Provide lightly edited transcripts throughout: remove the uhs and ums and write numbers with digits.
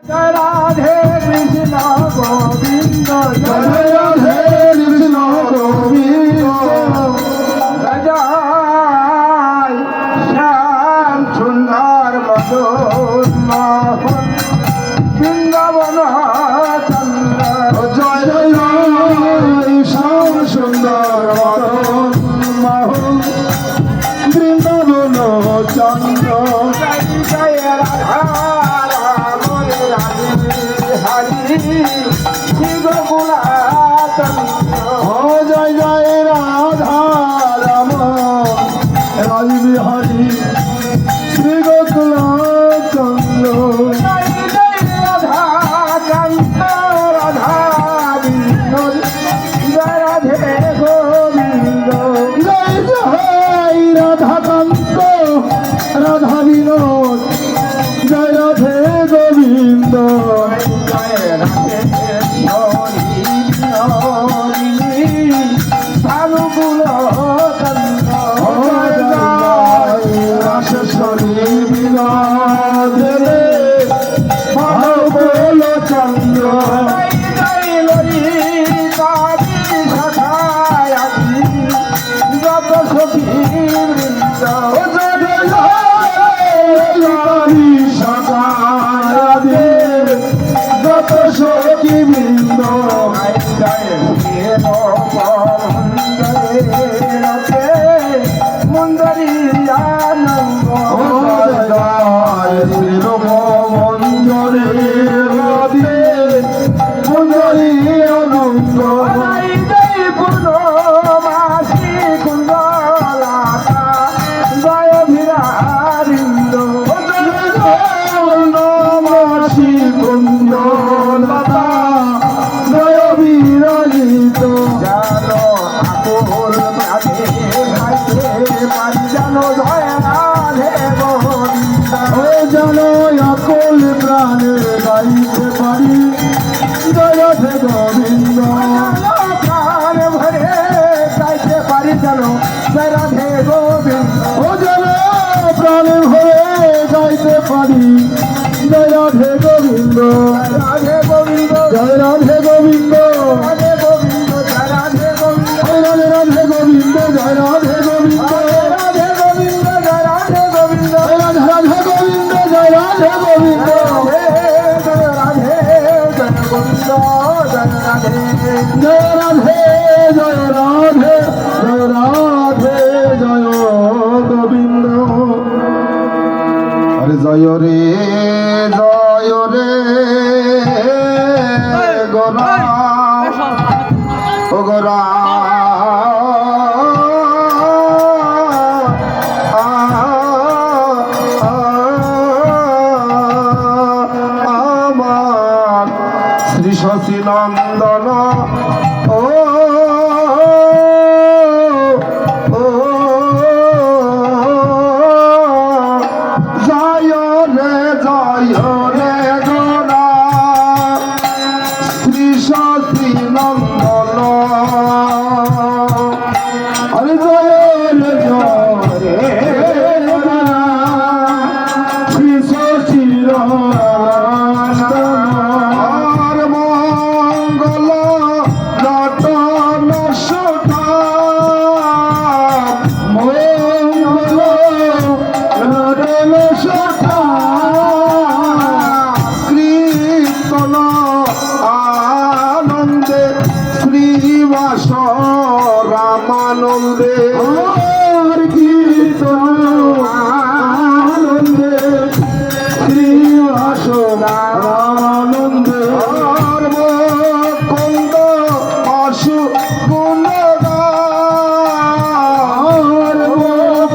রাধে কৃষ্ণ গোবিন্দ জয় রাধে কৃষ্ণ গোবিন্দ জয় শ্যাম সুন্দর মধুর মোহন বৃন্দাবন চন্দ্র জয় জয় শ্যাম সুন্দর মদন মোহন বৃন্দাবন চন্দ্র জয় জয় রাধা রাম রাধে হরি শ্রী গোকুলা চন্দ্র জয় জয় রাধা রাম রাজবিহারী শ্রী গোকুল চন্দ্র জয় জয় রাধা কান্ত রাধা বিনোদ জয় রাধে গোবিন্দ জয় জয় রাধাকান্ত রাধা বিনোদ জয় রাধে গোবিন্দ জয় রাধে ভানুকুল চন্দ্র জয় জয় রাশেশ্বরী বিনোদ ভানুকুল চন্দ্র জয় জয় ললিতা বিশাখায়াদি যত সখী বৃন্দ যত সখী বৃন্দ মুন্দরী আনন্দ শ্রীরূপ মঞ্জরে রাধে মঞ্জরি অনন্ত পূর্ণমাসী কুন্দলাতা জয় ভিরারিন্দ মাসি কুন্দলতা জয় বিরাজিত জানো আকুল প্রাণে ভাইতে পারি জানো জয় রাধে গোবিন্দ যেন আকল প্রাণে গাইতে পারি জয় রাধে গোবিন্দ প্রাণ ভরে গাইতে পারি জানো জয় রাধে গোবিন্দ ও যেন প্রাণে ভরে গাইতে পারি জয় রাধে গোবিন্দ রাধে গোবিন্দ জয় রাধে গোবিন্দ রাধে গোবিন্দ জয় রাধে গোবিন্দ জয় রাধে রাধে গোবিন্দ জয় রাধে গোবিন্দ রাধে গোবিন্দ জয় রাধে গোবিন্দ জয় রাধে রাধে গোবিন্দ জয় রাধে গোবিন্দ জয় রাধে জয় গোবিন্দ জয় রাধে জয় রাধে জয় রাধে জয় রাধে জয় গোবিন্দ আরে জয় রে গোরা ও গোরা আমার শ্রী শশী নন্দন ও জয় রে গোরা শ্রী শশী নন্দন আরে জয় রে গোরা শ্রী শশী নন্দন মঙ্গল নটন সুধা মঙ্গল নটন সুধা কীর্তন আনন্দে শ্রীবাস রামানন্দে কীর্তন আনন্দে শ্রীবাস রামানন্দে কুন্দ অসু গুণ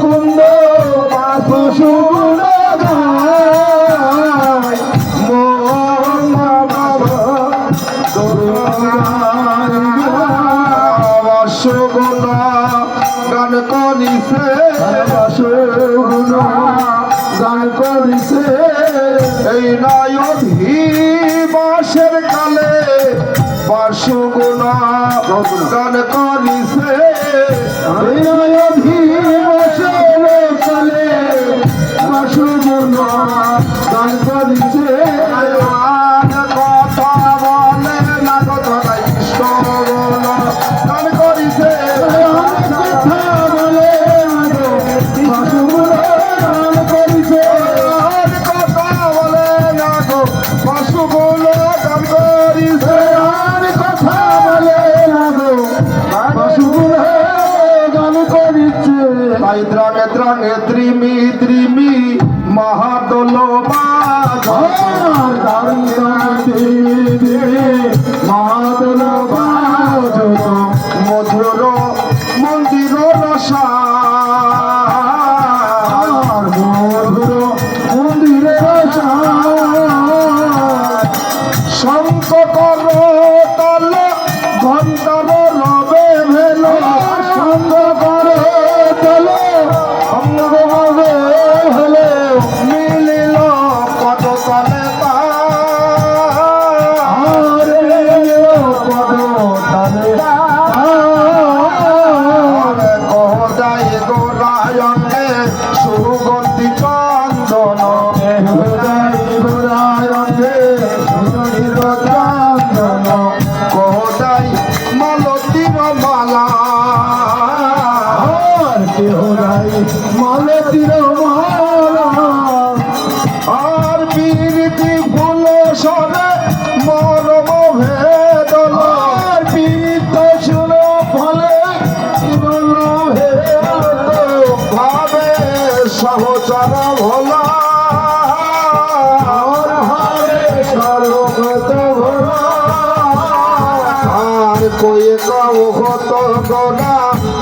কুন্দ অসু গুণ গুণ গান করিছে গুণ গান করিছে এই নয়ধিবাসের কালে বাসুগুণ গান করিছে এই নয়ধিবাসের কালে বাসুগুণ গান করিছে শঙ্খ কর তল ঘন্টার রবে ভেল শঙ্খ কর তল অঙ্গ রবে ভেল মিলিল কত তলে তার মিলিল কত তলে কোদাই গোরায়নে সুগন্ধি চন্দন কোদাই গোরায়নে সুগন্ধি চন্দন কোদাই মালতীর মালা কোদাই মালতীর মালা আর বীরতি ফুল সরে মরম ভেদন আর বীরত সুর ফলে ভাবে সহচর ভোলা সর্বগত ভোলা আর কয়ে কত গোরা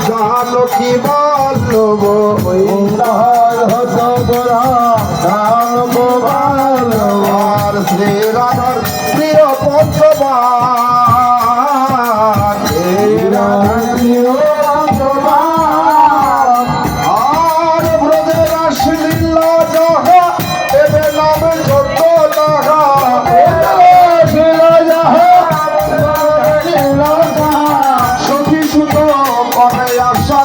জানো কি বলব হত গোরা জানো বলব আর শ্রীরাধার প্রিয় পঞ্চবান শ্রীরাধার প্রিয় পঞ্চবান আর ব্রজের শ্লীলা যাহা এবে নাম যত তাহা সখী সুত করে আসাদ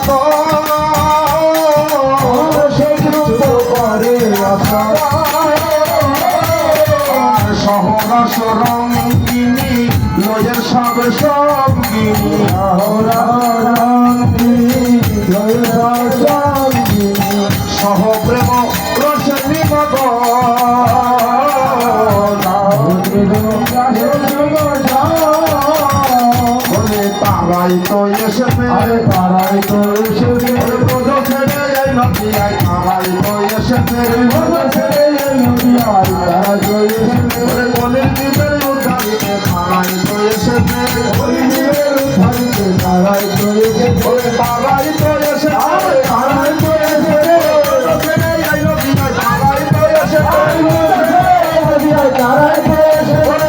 সহরস রঙ্গিনী লয়ের সব সঙ্গিনী সহ প্রেম রসে নিমগ তারাই তো এসে তারাই তো এসে ছেড়ে এই নদী আই তারাই তো এসে তারা তো এসে বলে দিবে উদ্ধারিতে তারাই তো এসে তারাই তো এসে তারাই তো এসে তারাই তো এসে এই নদী আই তারাই তো এসে তারাই তো এসে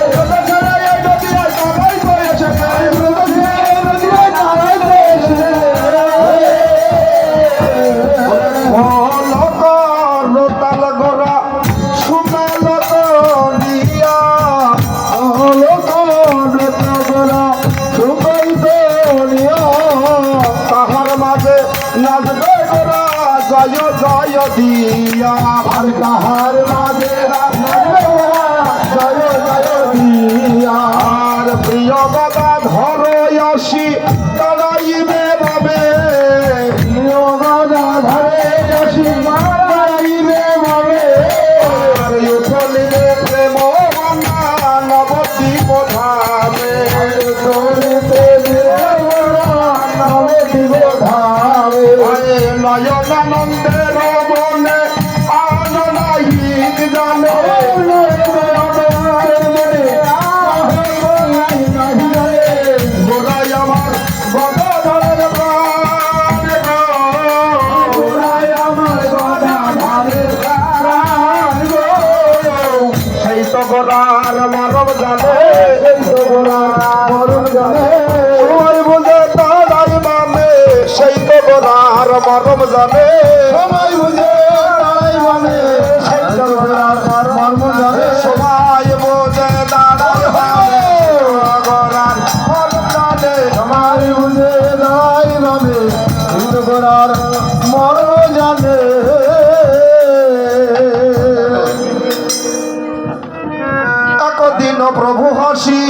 জয় জয় দিয়া আর কাহার মাঝে জয় জয় দিয়া আর প্রিয় বাবা ধর আসি তারাইবে ভাবে প্রিয় বাবা ধরে আসি তারাইবে ভাবে আর উঠলিলে প্রেম নবদ্বীপ ধামে নবদ্বীপ ধামে নয়নানন্দের বনে আনন্দ জানে গোড়াই আমার গদাধরের প্রাণ গোড়াই আমার গদাধরের প্রাণ সেই তো গোড়ার মরম জানে সেই তো গোড়ার মরম জানে সবাই বুঝে তারাই মানে সেই তো গোড়ার মরম জানে সবাই বুঝে তারাই মানে সেই তো গোড়ার মরম জানে সবাই বুঝে তারাই মানে গোড়ার মরম জানে সবাই বুঝে তারাই মানে সেই তো গোড়ার মরম জানে একদিন প্রভু হাসি